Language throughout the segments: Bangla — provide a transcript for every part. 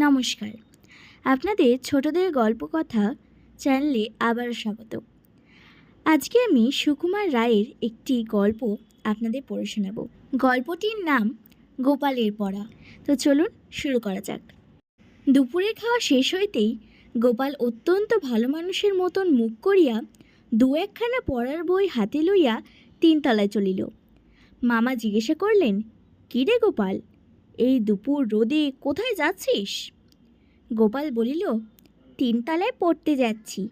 নমস্কার, আপনাদের ছোটদের গল্প কথা চ্যানেলে আবার স্বাগত। আজকে আমি সুকুমার রায়ের একটি গল্প আপনাদের পড়ে শোনাব। গল্পটির নাম গোপালের পড়া। তো চলুন শুরু করা যাক। দুপুরের খাওয়া শেষ হইতেই গোপাল অত্যন্ত ভালো মানুষের মতন মুখ করিয়া দু একখানা পড়ার বই হাতে লইয়া 3 তলায় চলিল। মামা জিজ্ঞাসা করলেন, কী রে গোপাল, এই দুপুর রোদে কোথায় যাচ্ছিস? গোপাল বলিল, 3 তলায় পড়তে যাচ্ছি।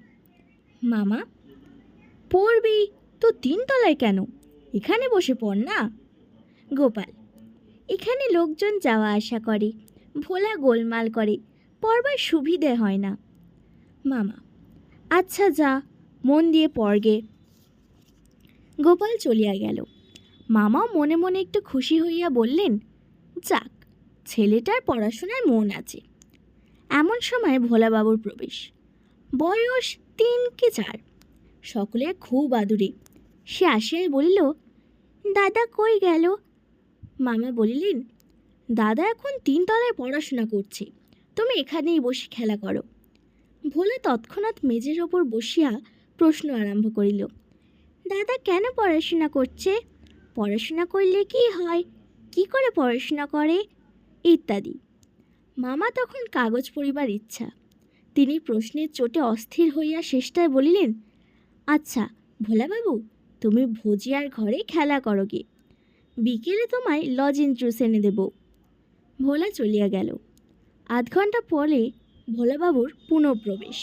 মামা, পড়বি তো 3 তলায় কেন? এখানে বসে পড় না। গোপাল, এখানে লোকজন যাওয়া আসা করে, ভোলা গোলমাল করে, পড়বার সুবিধে হয় না। মামা, আচ্ছা যা, মন দিয়ে পড়গে। গোপাল চলিয়া গেল। মামা মনে মনে একটু খুশি হইয়া বললেন, যাক, ছেলেটার পড়াশোনায় মন আছে। এমন সময় ভোলাবাবুর প্রবেশ। বয়স 3 কি 4, সকলের খুব আদুরে। সে আসিয়াই বলিল, দাদা কই গেল? মামা বলিলেন, দাদা এখন 3 তলায় পড়াশোনা করছে, তুমি এখানেই বসে খেলা করো। ভোলা তৎক্ষণাৎ মেঝের ওপর বসিয়া প্রশ্ন আরম্ভ করিল, দাদা কেন পড়াশোনা করছে? পড়াশোনা করলে কি হয়? কি করে পড়াশোনা করে? ইত্যাদি। মামা তখন কাগজ পড়িবার ইচ্ছা। তিনি প্রশ্নের চোটে অস্থির হইয়া শেষটায় বলিলেন, আচ্ছা ভোলাবাবু, তুমি ভজিয়ার ঘরে খেলা করো গে, বিকেলে তোমায় লজেন্স জুস এনে দেব। ভোলা চলিয়া গেল। আধ ঘন্টা পরে ভোলাবাবুর পুনঃপ্রবেশ।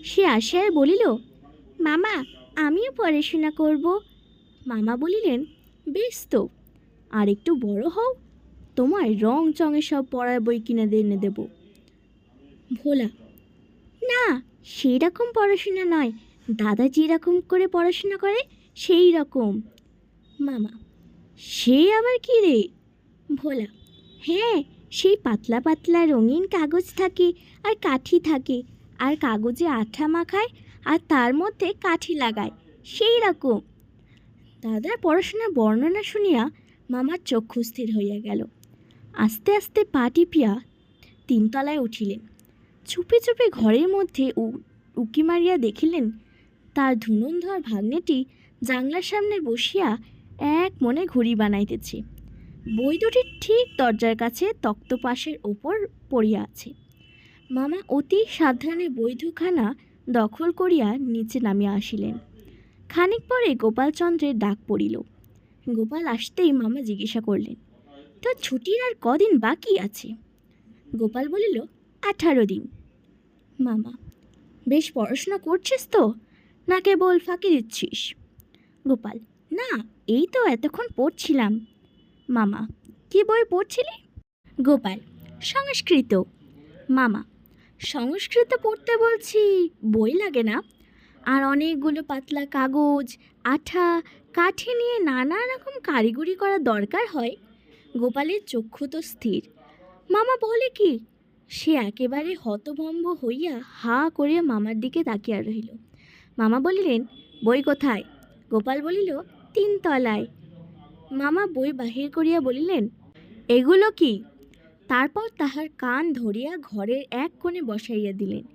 সে আসিয়াই বলিল, মামা, আমিও পড়াশোনা করব। মামা বলিলেন, বেশ তো, আর একটু বড় হও, তোমায় রং চঙে সব পড়ার বই কিনে এনে দেব। ভোলা, না, সেই রকম পড়াশোনা নয়, দাদা যেরকম করে পড়াশোনা করে সেই রকম। মামা, সে আবার কি রে? ভোলা, হ্যাঁ, সেই পাতলা পাতলা রঙিন কাগজ থাকে আর কাঠি থাকে, আর কাগজে আঠা মাখায় আর তার মধ্যে কাঠি লাগায়, সেই রকম। দাদার পড়াশোনার বর্ণনা শুনিয়া মামার চক্ষু স্থির হইয়া গেল। আস্তে আস্তে পা টিপিয়া 3 তলায় উঠিলেন। চুপে চুপে ঘরের মধ্যে উকি মারিয়া দেখিলেন, তার ধুনন্ধর ভাগ্নেটি জানলার সামনে বসিয়া এক মনে ঘুড়ি বানাইতেছে। বই দুটি ঠিক দরজার কাছে তক্তপাশের ওপর পড়িয়া আছে। মামা অতি সাবধানে বই দুখানা দখল করিয়া নিচে নামিয়া আসিলেন। খানিক পরে গোপালচন্দ্রের ডাক পড়িল। গোপাল আসতেই মামা জিজ্ঞাসা করলেন, তোর ছুটির আর কদিন বাকি আছে? গোপাল বলিল, 18 দিন। মামা, বেশ পড়াশোনা করছিস তো, না কেবল ফাঁকি দিচ্ছিস? গোপাল, না, এই তো এতক্ষণ পড়ছিলাম। মামা, কি বই পড়ছিলি? গোপাল, সংস্কৃত। মামা, সংস্কৃত পড়তে বলছি, বই লাগে না? আর অনেকগুলো পাতলা কাগজ, আঠা, কাঠি নিয়ে নানা রকম কারিগরি করা দরকার হয়। গোপালের চক্ষু তো স্থির। মামা বলে কি? সে একেবারে হতভম্ব হইয়া হা করিয়া মামার দিকে তাকিয়া রহিল। মামা বলিলেন, বই কোথায়? গোপাল বলিল, 3 তলায়। মামা বই বাহির করিয়া বলিলেন, এগুলো কি? তারপর তাহার কান ধরিয়া ঘরের এক কোণে বসাইয়া দিলেন।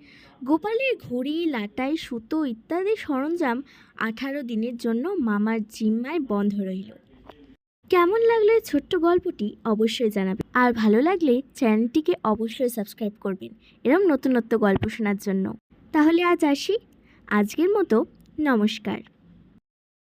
গোপালের ঘড়ি, লাটাই, সুতো ইত্যাদি সরঞ্জাম 18 দিনের জন্য মামার জিম্মায় বন্ধ রইল। কেমন লাগলো এই ছোট্ট গল্পটি অবশ্যই জানাবেন, আর ভালো লাগলে চ্যানেলটিকে অবশ্যই সাবস্ক্রাইব করবেন এরকম নতুন নতুন গল্প শোনার জন্য। তাহলে আজ আসি, আজকের মতো নমস্কার।